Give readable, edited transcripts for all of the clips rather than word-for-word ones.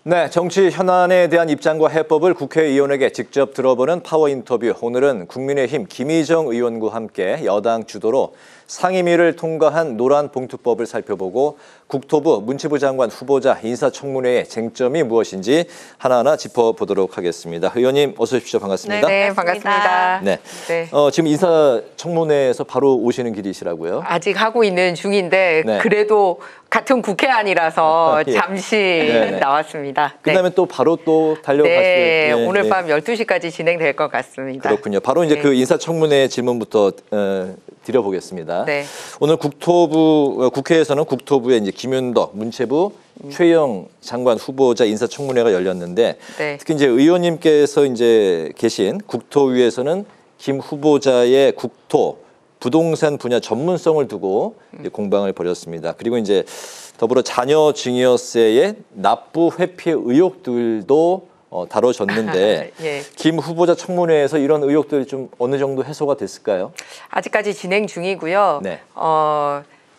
네, 정치 현안에 대한 입장과 해법을 국회의원에게 직접 들어보는 파워 인터뷰. 오늘은 국민의힘 김희정 의원과 함께 여당 주도로 상임위를 통과한 노란봉투법을 살펴보고 국토부, 문체부 장관 후보자 인사청문회의 쟁점이 무엇인지 하나하나 짚어보도록 하겠습니다. 의원님 어서 오십시오. 반갑습니다. 네, 반갑습니다. 네. 지금 인사청문회에서 바로 오시는 길이시라고요? 아직 하고 있는 중인데 네. 그래도 같은 국회안이라서 예. 잠시 나왔습니다. 그다음에 또 바로 또 달려가실 오늘 밤 12시까지 진행될 것 같습니다. 그렇군요. 바로 이제 그 인사청문회 질문부터 드려보겠습니다. 네. 오늘 국회에서는 국토부의 이제 김윤덕 문체부 최영 장관 후보자 인사청문회가 열렸는데 특히 이제 의원님께서 이제 계신 국토위에서는 김 후보자의 국토 부동산 분야 전문성을 두고 이제 공방을 벌였습니다. 그리고 이제 더불어 자녀 증여세의 납부 회피 의혹들도 다뤄졌는데 예. 김 후보자 청문회에서 이런 의혹들이 좀 어느 정도 해소가 됐을까요? 아직까지 진행 중이고요. 네.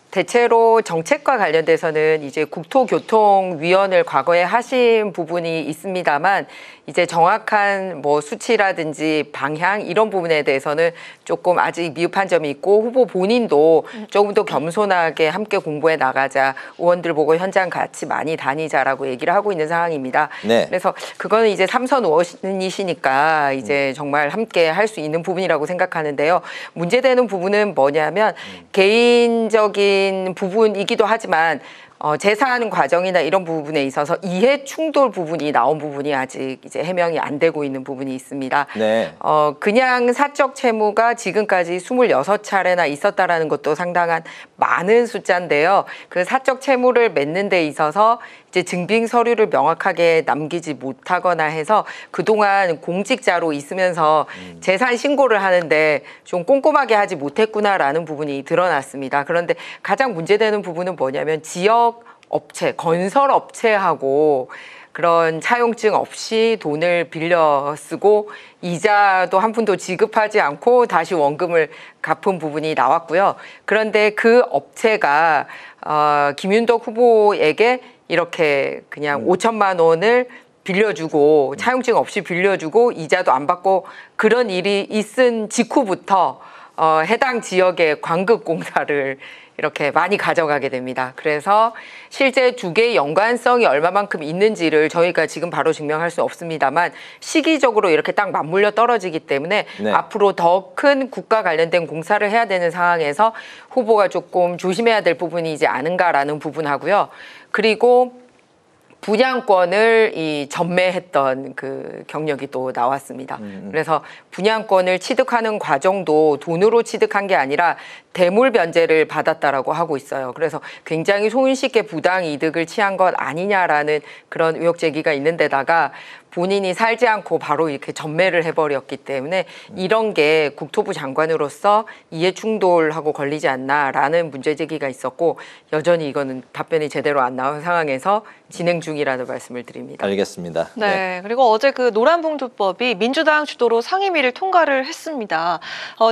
대체로 정책과 관련돼서는 이제 국토교통위원을 과거에 하신 부분이 있습니다만 이제 정확한 뭐 수치라든지 방향 이런 부분에 대해서는 조금 아직 미흡한 점이 있고 후보 본인도 조금 더 겸손하게 함께 공부해 나가자, 의원들 보고 현장 같이 많이 다니자라고 얘기를 하고 있는 상황입니다. 네. 그래서 그거는 이제 3선 의원이시니까 이제 정말 함께 할 수 있는 부분이라고 생각하는데요. 문제되는 부분은 뭐냐면 개인적인 부분이기도 하지만 재산 과정이나 이런 부분에 있어서 이해 충돌 부분이 나온 부분이 아직 이제 해명이 안 되고 있는 부분이 있습니다. 네. 그냥 사적 채무가 지금까지 26차례나 있었다라는 것도 상당한 많은 숫자인데요. 그 사적 채무를 맺는 데 있어서 이제 증빙 서류를 명확하게 남기지 못하거나 해서 그동안 공직자로 있으면서 재산 신고를 하는데 좀 꼼꼼하게 하지 못했구나라는 부분이 드러났습니다. 그런데 가장 문제되는 부분은 뭐냐면 지역 업체, 건설 업체하고 그런 차용증 없이 돈을 빌려 쓰고 이자도 한 푼도 지급하지 않고 다시 원금을 갚은 부분이 나왔고요. 그런데 그 업체가 김윤덕 후보에게 이렇게 그냥 5천만 원을 빌려주고 차용증 없이 빌려주고 이자도 안 받고 그런 일이 있은 직후부터 해당 지역의 광급공사를 이렇게 많이 가져가게 됩니다. 그래서 실제 두 개의 연관성이 얼마만큼 있는지를 저희가 지금 바로 증명할 수 없습니다만 시기적으로 이렇게 딱 맞물려 떨어지기 때문에 앞으로 더 큰 국가 관련된 공사를 해야 되는 상황에서 후보가 조금 조심해야 될 부분이지 않은가라는 부분하고요. 그리고 분양권을 전매했던 그 경력이 또 나왔습니다. 그래서 분양권을 취득하는 과정도 돈으로 취득한 게 아니라 대물 변제를 받았다라고 하고 있어요. 그래서 굉장히 손쉽게 부당 이득을 취한 것 아니냐라는 그런 의혹 제기가 있는 데다가 본인이 살지 않고 바로 이렇게 전매를 해버렸기 때문에 이런 게 국토부 장관으로서 이해 충돌하고 걸리지 않나라는 문제 제기가 있었고 여전히 이거는 답변이 제대로 안 나온 상황에서 진행 중이라는 말씀을 드립니다. 알겠습니다. 네. 그리고 어제 그 노란봉투법이 민주당 주도로 상임위를 통과를 했습니다.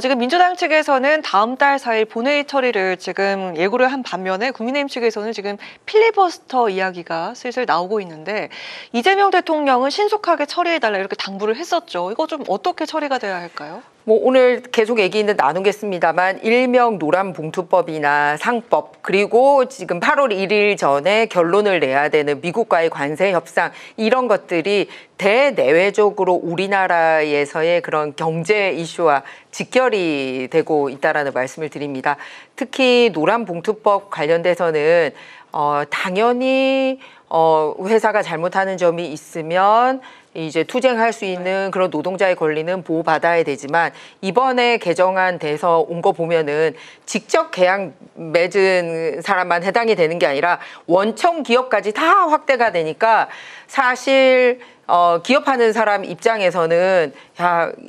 지금 민주당 측에서는 다음 달 4일 본회의 처리를 지금 예고를 한 반면에 국민의힘 측에서는 지금 필리버스터 이야기가 슬슬 나오고 있는데 이재명 대통령은 신속하게 처리해달라 이렇게 당부를 했었죠. 이거 좀 어떻게 처리가 돼야 할까요? 뭐 오늘 계속 얘기는 나누겠습니다만 일명 노란봉투법이나 상법 그리고 지금 8월 1일 전에 결론을 내야 되는 미국과의 관세 협상 이런 것들이 대내외적으로 우리나라에서의 그런 경제 이슈와 직결이 되고 있다라는 말씀을 드립니다. 특히 노란봉투법 관련돼서는 당연히 회사가 잘못하는 점이 있으면 이제 투쟁할 수 있는 그런 노동자의 권리는 보호받아야 되지만 이번에 개정안 돼서 온 거 보면은 직접 계약 맺은 사람만 해당이 되는 게 아니라 원청 기업까지 다 확대가 되니까 사실 기업하는 사람 입장에서는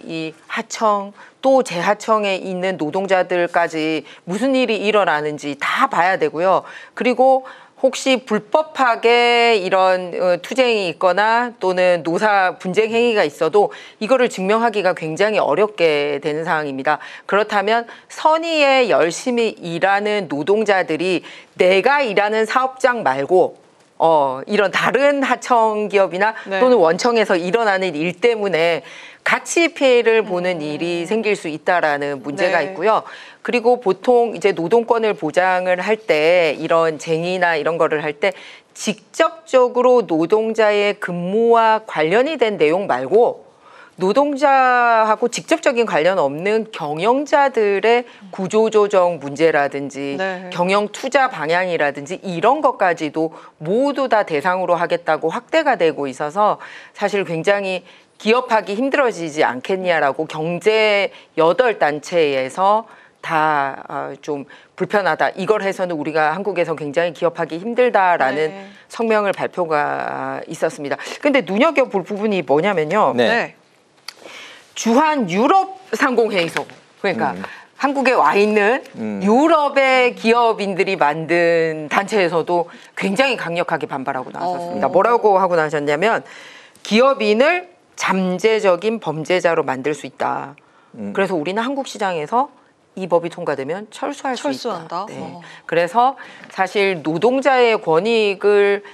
이 하청 또 재하청에 있는 노동자들까지 무슨 일이 일어나는지 다 봐야 되고요. 그리고 혹시 불법하게 이런 투쟁이 있거나 또는 노사 분쟁 행위가 있어도 이거를 증명하기가 굉장히 어렵게 되는 상황입니다. 그렇다면 선의에 열심히 일하는 노동자들이 내가 일하는 사업장 말고 이런 다른 하청 기업이나 네. 또는 원청에서 일어나는 일 때문에 같이 피해를 보는 일이 생길 수 있다라는 문제가 네. 있고요. 그리고 보통 이제 노동권을 보장을 할 때 이런 쟁의나 이런 거를 할 때 직접적으로 노동자의 근무와 관련이 된 내용 말고 노동자하고 직접적인 관련 없는 경영자들의 구조조정 문제라든지 네. 경영 투자 방향이라든지 이런 것까지도 모두 다 대상으로 하겠다고 확대가 되고 있어서 사실 굉장히 기업하기 힘들어지지 않겠냐라고 경제 8단체에서 다 좀 불편하다. 이걸 해서는 우리가 한국에서 굉장히 기업하기 힘들다라는 네. 성명을 발표가 있었습니다. 근데 눈여겨볼 부분이 뭐냐면요. 네. 주한 유럽 상공회의소. 그러니까 한국에 와 있는 유럽의 기업인들이 만든 단체에서도 굉장히 강력하게 반발하고 나섰습니다. 뭐라고 하고 나섰냐면 기업인을 잠재적인 범죄자로 만들 수 있다. 그래서 우리는 한국 시장에서 이 법이 통과되면 철수한다. 수 있다. 네. 그래서 사실 노동자의 권익을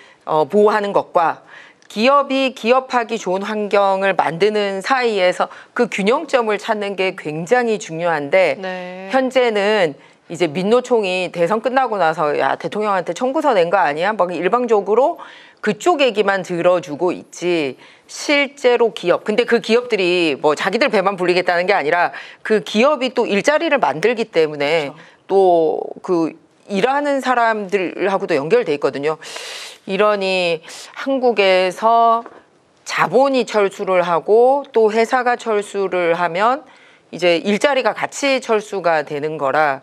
보호하는 것과 기업이 기업하기 좋은 환경을 만드는 사이에서 그 균형점을 찾는 게 굉장히 중요한데 네. 현재는 이제 민노총이 대선 끝나고 나서 야 대통령한테 청구서 낸 거 아니야? 막 일방적으로 그쪽 얘기만 들어주고 있지 실제로 기업 근데 그 기업들이 뭐 자기들 배만 불리겠다는 게 아니라 그 기업이 또 일자리를 만들기 때문에 그렇죠. 또 그 일하는 사람들하고도 연결돼 있거든요. 이러니 한국에서 자본이 철수를 하고 또 회사가 철수를 하면 이제 일자리가 같이 철수가 되는 거라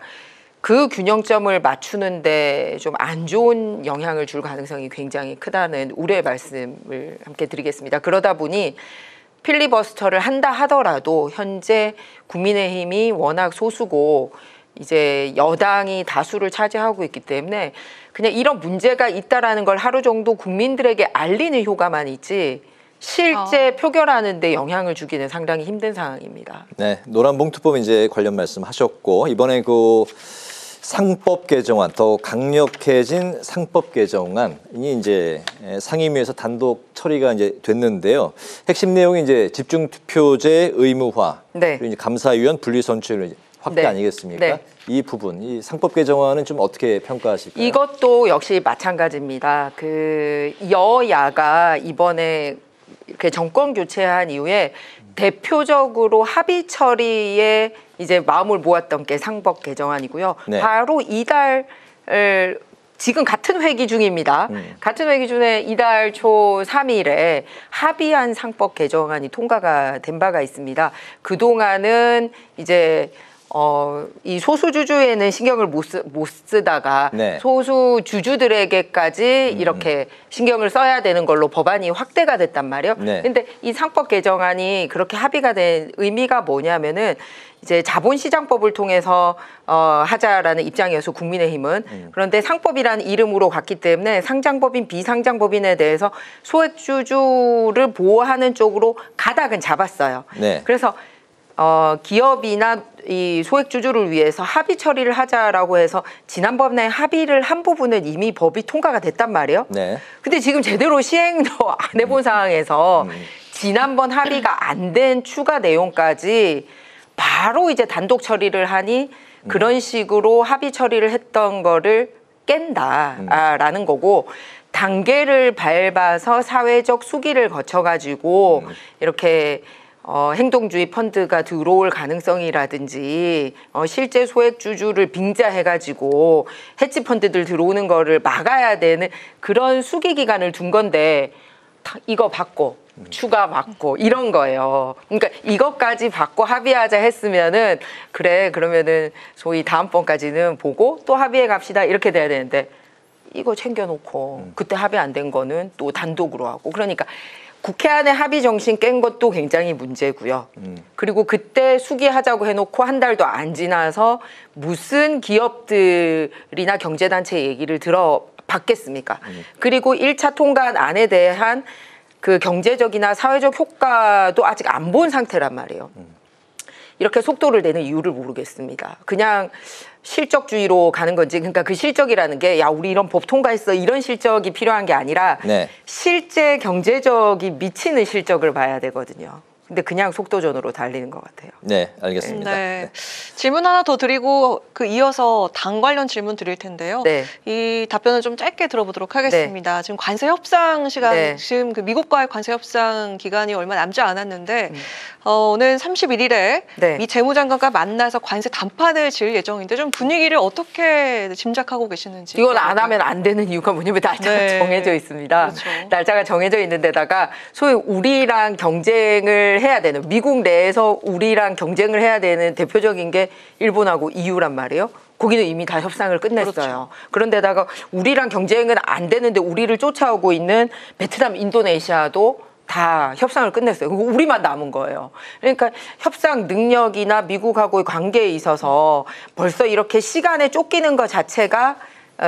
그 균형점을 맞추는데 좀 안 좋은 영향을 줄 가능성이 굉장히 크다는 우려의 말씀을 함께 드리겠습니다. 그러다 보니 필리버스터를 한다 하더라도 현재 국민의힘이 워낙 소수고 이제 여당이 다수를 차지하고 있기 때문에 그냥 이런 문제가 있다라는 걸 하루 정도 국민들에게 알리는 효과만 있지 실제 표결하는 데 영향을 주기는 상당히 힘든 상황입니다. 네, 노란봉투법 이제 관련 말씀하셨고 이번에 그 상법 개정안 더 강력해진 상법 개정안이 이제 상임위에서 단독 처리가 이제 됐는데요. 핵심 내용이 이제 집중 투표제 의무화, 네. 그리고 이제 감사위원 분리 선출 확대 네. 아니겠습니까? 네. 이 부분, 이 상법 개정안은 좀 어떻게 평가하실까요? 이것도 역시 마찬가지입니다. 그 여야가 이번에 이렇게 정권 교체한 이후에 대표적으로 합의 처리에 이제 마음을 모았던 게 상법 개정안이고요. 네. 바로 이달 지금 같은 회기 중입니다. 같은 회기 중에 이달 초 3일에 합의한 상법 개정안이 통과가 된 바가 있습니다. 그동안은 이제 이 소수주주에는 신경을 못 쓰다가 네. 소수주주들에게까지 이렇게 신경을 써야 되는 걸로 법안이 확대가 됐단 말이에요. 네. 근데 이 상법 개정안이 그렇게 합의가 된 의미가 뭐냐면은 이제 자본시장법을 통해서 하자라는 입장이어서 국민의힘은 그런데 상법이라는 이름으로 갔기 때문에 상장법인 비상장법인에 대해서 소액주주를 보호하는 쪽으로 가닥은 잡았어요. 네. 그래서 기업이나 이 소액주주를 위해서 합의 처리를 하자라고 해서 지난번에 합의를 한 부분은 이미 법이 통과가 됐단 말이에요. 네. 근데 지금 제대로 시행도 안 해본 상황에서 지난번 합의가 안 된 추가 내용까지 바로 이제 단독 처리를 하니 그런 식으로 합의 처리를 했던 거를 깬다라는 거고 단계를 밟아서 사회적 수기를 거쳐가지고 이렇게 행동주의 펀드가 들어올 가능성이라든지 실제 소액주주를 빙자해가지고 해치펀드들 들어오는 거를 막아야 되는 그런 수기 기간을 둔 건데 이거 받고 추가 받고 이런 거예요. 그러니까 이것까지 받고 합의하자 했으면은 그래 그러면은 소위 다음번까지는 보고 또 합의해 갑시다 이렇게 돼야 되는데 이거 챙겨놓고 그때 합의 안 된 거는 또 단독으로 하고 그러니까 국회 안에 합의 정신 깬 것도 굉장히 문제고요. 그리고 그때 수기하자고 해놓고 한 달도 안 지나서 무슨 기업들이나 경제단체 얘기를 들어봤겠습니까? 그리고 1차 통과안에 대한 그 경제적이나 사회적 효과도 아직 안 본 상태란 말이에요. 이렇게 속도를 내는 이유를 모르겠습니다. 그냥 실적주의로 가는 건지, 그러니까 그 실적이라는 게 야 우리 이런 법 통과했어 이런 실적이 필요한 게 아니라 네. 실제 경제적이 미치는 실적을 봐야 되거든요. 근데 그냥 속도전으로 달리는 것 같아요. 네, 알겠습니다. 네. 질문 하나 더 드리고 이어서 당 관련 질문 드릴 텐데요. 네. 이 답변을 좀 짧게 들어보도록 하겠습니다. 지금 관세 협상 시간, 네. 지금 그 미국과의 관세 협상 기간이 얼마 남지 않았는데 오늘 31일에 네. 미 재무장관과 만나서 관세 단판을 지을 예정인데 좀 분위기를 어떻게 짐작하고 계시는지. 이건 안 하면 안 되는 이유가 뭐냐면 날짜가 네. 정해져 있습니다. 그렇죠. 날짜가 정해져 있는 데다가 소위 우리랑 경쟁을 해야 되는, 미국 내에서 우리랑 경쟁을 해야 되는 대표적인 게 일본하고 EU란 말이에요. 거기는 이미 다 협상을 끝냈어요. 그렇죠. 그런데다가 우리랑 경쟁은 안 되는데 우리를 쫓아오고 있는 베트남, 인도네시아도 다 협상을 끝냈어요. 우리만 남은 거예요. 그러니까 협상 능력이나 미국하고의 관계에 있어서 벌써 이렇게 시간에 쫓기는 것 자체가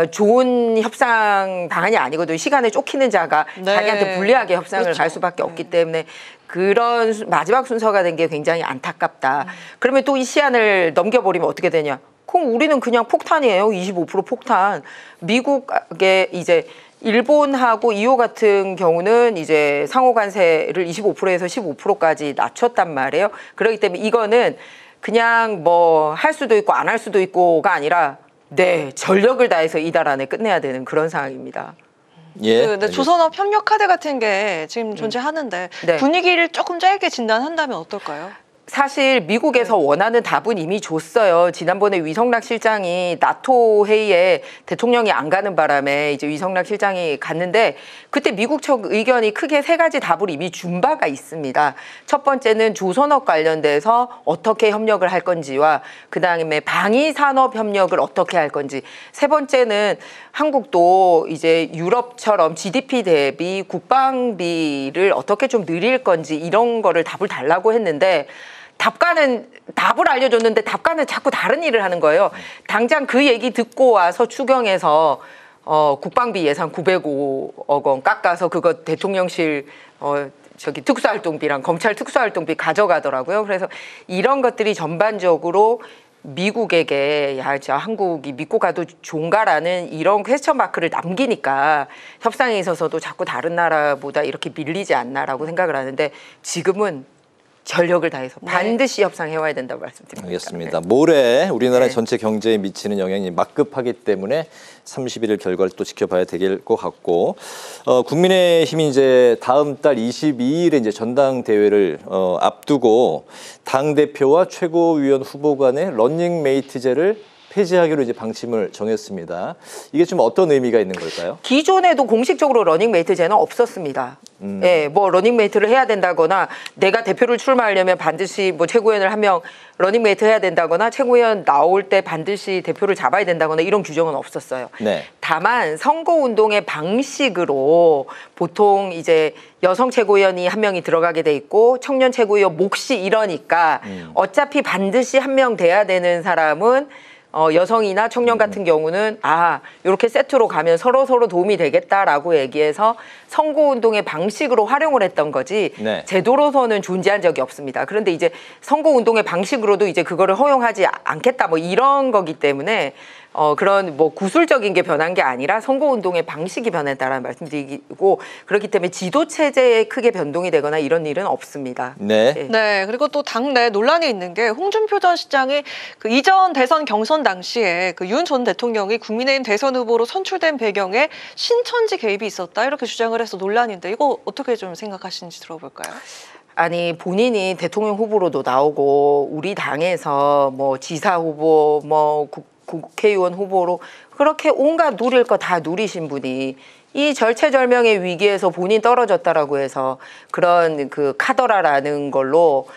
좋은 협상 방안이 아니거든요. 시간에 쫓기는 자가 네. 자기한테 불리하게 협상을 그렇죠. 갈 수밖에 없기 때문에 그런 마지막 순서가 된 게 굉장히 안타깝다. 그러면 또 이 시한을 넘겨버리면 어떻게 되냐? 그럼 우리는 그냥 폭탄이에요. 25% 폭탄. 미국의 이제 일본하고 EU 같은 경우는 이제 상호 관세를 25%에서 15%까지 낮췄단 말이에요. 그렇기 때문에 이거는 그냥 뭐 할 수도 있고 안 할 수도 있고가 아니라 네, 전력을 다해서 이달 안에 끝내야 되는 그런 상황입니다. 예. 근데 조선업 협력 카드 같은 게 지금 존재하는데 네. 분위기를 조금 짧게 진단한다면 어떨까요? 사실 미국에서 원하는 답은 이미 줬어요. 지난번에 위성락 실장이 나토 회의에 대통령이 안 가는 바람에 이제 위성락 실장이 갔는데 그때 미국 측 의견이 크게 세 가지 답을 이미 준 바가 있습니다. 첫 번째는 조선업 관련돼서 어떻게 협력을 할 건지와 그다음에 방위 산업 협력을 어떻게 할 건지. 세 번째는 한국도 이제 유럽처럼 GDP 대비 국방비를 어떻게 좀 늘릴 건지 이런 거를 답을 달라고 했는데 답을 알려줬는데 답관은 자꾸 다른 일을 하는 거예요. 당장 그 얘기 듣고 와서 추경에서 국방비 예산 905억 원 깎아서 그거 대통령실 특수활동비랑 검찰 특수활동비 가져가더라고요. 그래서 이런 것들이 전반적으로 미국에게 저 한국이 믿고 가도 좋은가라는 이런 퀘스천 마크를 남기니까 협상에 있어서도 자꾸 다른 나라보다 이렇게 밀리지 않나라고 생각을 하는데 지금은 전력을 다해서 반드시 협상해와야 된다고 말씀드립니다. 알겠습니다. 모레 우리나라 네. 전체 경제에 미치는 영향이 막급하기 때문에 31일 결과를 또 지켜봐야 될 것 같고, 국민의힘이 이제 다음 달 22일에 이제 전당대회를 앞두고 당 대표와 최고위원 후보 간의 러닝메이트제를 폐지하기로 이제 방침을 정했습니다. 이게 좀 어떤 의미가 있는 걸까요? 기존에도 공식적으로 러닝메이트제는 없었습니다. 예, 뭐 러닝메이트를 해야 된다거나 내가 대표를 출마하려면 반드시 뭐 최고위원을 한 명 러닝메이트 해야 된다거나 최고위원 나올 때 반드시 대표를 잡아야 된다거나 이런 규정은 없었어요. 네. 다만 선거운동의 방식으로 보통 이제 여성 최고위원이 한 명이 들어가게 돼 있고 청년 최고위원 몫이 이러니까 어차피 반드시 한 명 돼야 되는 사람은 여성이나 청년 같은 경우는 이렇게 세트로 가면 서로 도움이 되겠다라고 얘기해서 선거운동의 방식으로 활용을 했던 거지 네. 제도로서는 존재한 적이 없습니다. 그런데 이제 선거운동의 방식으로도 이제 그거를 허용하지 않겠다 뭐 이런 거기 때문에 그런 뭐 구술적인 게 변한 게 아니라 선거운동의 방식이 변했다라는 말씀드리고 그렇기 때문에 지도체제에 크게 변동이 되거나 이런 일은 없습니다. 네. 네, 그리고 또 당내 논란이 있는 게 홍준표 전 시장이 그 이전 대선 경선 당시에 그 윤 전 대통령이 국민의힘 대선 후보로 선출된 배경에 신천지 개입이 있었다 이렇게 주장을 해서 논란인데 이거 어떻게 좀 생각하시는지 들어볼까요? 아니 본인이 대통령 후보로도 나오고 우리 당에서 뭐 지사 후보 뭐 국회의원 후보로 그렇게 온갖 누릴 거 다 누리신 분이 이 절체절명의 위기에서 본인 떨어졌다라고 해서 그런 그 카더라라는 걸로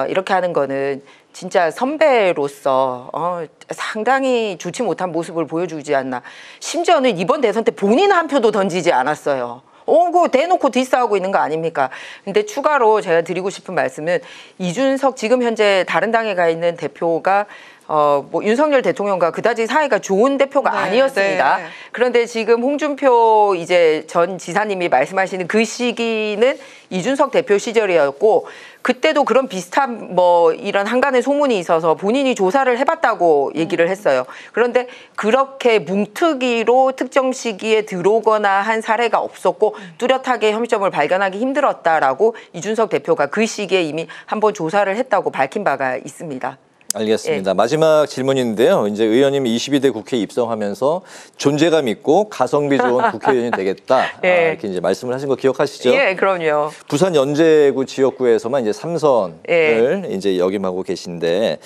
이렇게 하는 거는 진짜 선배로서 상당히 좋지 못한 모습을 보여주지 않나. 심지어는 이번 대선 때 본인 한 표도 던지지 않았어요. 그거 대놓고 디스하고 있는 거 아닙니까? 근데 추가로 제가 드리고 싶은 말씀은 이준석 지금 현재 다른 당에 가 있는 대표가 뭐 윤석열 대통령과 그다지 사이가 좋은 대표가 네, 아니었습니다. 네. 그런데 지금 홍준표 이제 전 지사님이 말씀하시는 그 시기는 이준석 대표 시절이었고 그때도 그런 비슷한 뭐 이런 한간의 소문이 있어서 본인이 조사를 해봤다고 얘기를 했어요. 그런데 그렇게 뭉특이로 특정 시기에 들어오거나 한 사례가 없었고 뚜렷하게 혐의점을 발견하기 힘들었다라고 이준석 대표가 그 시기에 이미 한번 조사를 했다고 밝힌 바가 있습니다. 알겠습니다. 마지막 질문인데요. 이제 의원님이 22대 국회에 입성하면서 존재감 있고 가성비 좋은 국회의원이 되겠다. 예. 이렇게 이제 말씀을 하신 거 기억하시죠? 예, 그럼요. 부산 연제구 지역구에서만 이제 3선을 예. 이제 역임하고 계신데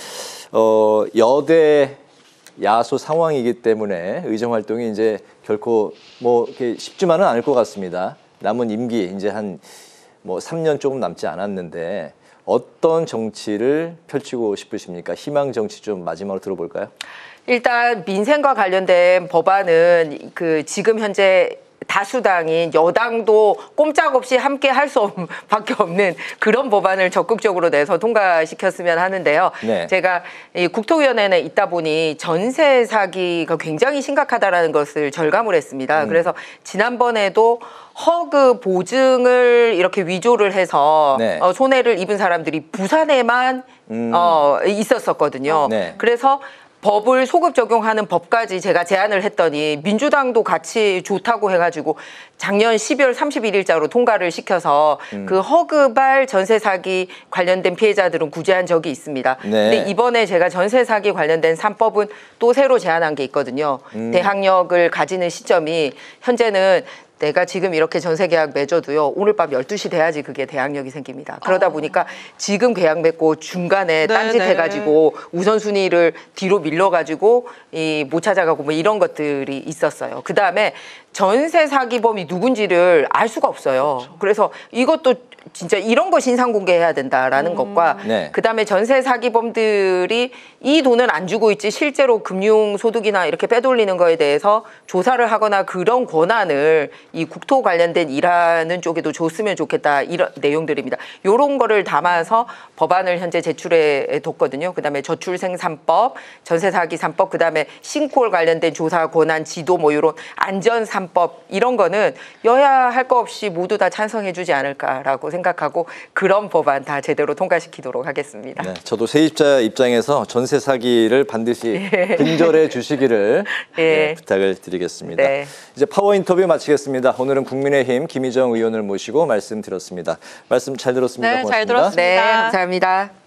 여대 야소 상황이기 때문에 의정 활동이 이제 결코 뭐 이렇게 쉽지만은 않을 것 같습니다. 남은 임기 이제 한 뭐 3년 조금 남지 않았는데 어떤 정치를 펼치고 싶으십니까? 희망 정치 좀 마지막으로 들어볼까요? 일단 민생과 관련된 법안은 그 지금 현재 다수당인 여당도 꼼짝없이 함께 할 수 밖에 없는 그런 법안을 적극적으로 내서 통과시켰으면 하는데요. 네. 제가 이 국토위원회에 있다 보니 전세 사기가 굉장히 심각하다라는 것을 절감을 했습니다. 그래서 지난번에도 허그 보증을 이렇게 위조를 해서 네. 손해를 입은 사람들이 부산에만 있었었거든요. 네. 그래서 법을 소급 적용하는 법까지 제가 제안을 했더니 민주당도 같이 좋다고 해가지고 작년 12월 31일자로 통과를 시켜서 그 허그발 전세 사기 관련된 피해자들은 구제한 적이 있습니다. 네. 근데 이번에 제가 전세 사기 관련된 3법은 또 새로 제안한 게 있거든요. 대항력을 가지는 시점이 현재는 내가 지금 이렇게 전세 계약 맺어도요. 오늘 밤 12시 돼야지 그게 대항력이 생깁니다. 그러다 보니까 지금 계약 맺고 중간에 네, 딴짓해가지고 우선순위를 뒤로 밀려가지고 못 찾아가고 뭐 이런 것들이 있었어요. 그다음에 전세 사기범이 누군지를 알 수가 없어요. 그래서 이것도 진짜 이런 거 신상 공개해야 된다라는 것과 네. 그다음에 전세 사기범들이 이 돈을 안 주고 있지 실제로 금융 소득이나 이렇게 빼돌리는 거에 대해서 조사를 하거나 그런 권한을 이 국토 관련된 일하는 쪽에도 줬으면 좋겠다 이런 내용들입니다. 이런 거를 담아서 법안을 현재 제출해 뒀거든요. 그다음에 저출생산법, 전세 사기 3법, 그다음에 싱콜 관련된 조사 권한 지도 뭐 이런 안전 3법 이런 거는 여야 할 거 없이 모두 다 찬성해 주지 않을까라고 생각하고 그런 법안 다 제대로 통과시키도록 하겠습니다. 네, 저도 세입자 입장에서 전세 사기를 반드시 근절해 주시기를 네, 부탁을 드리겠습니다. 네. 이제 파워 인터뷰 마치겠습니다. 오늘은 국민의힘 김희정 의원을 모시고 말씀 드렸습니다. 말씀 잘 들었습니다. 네, 잘 고맙습니다. 들었습니다. 네, 감사합니다.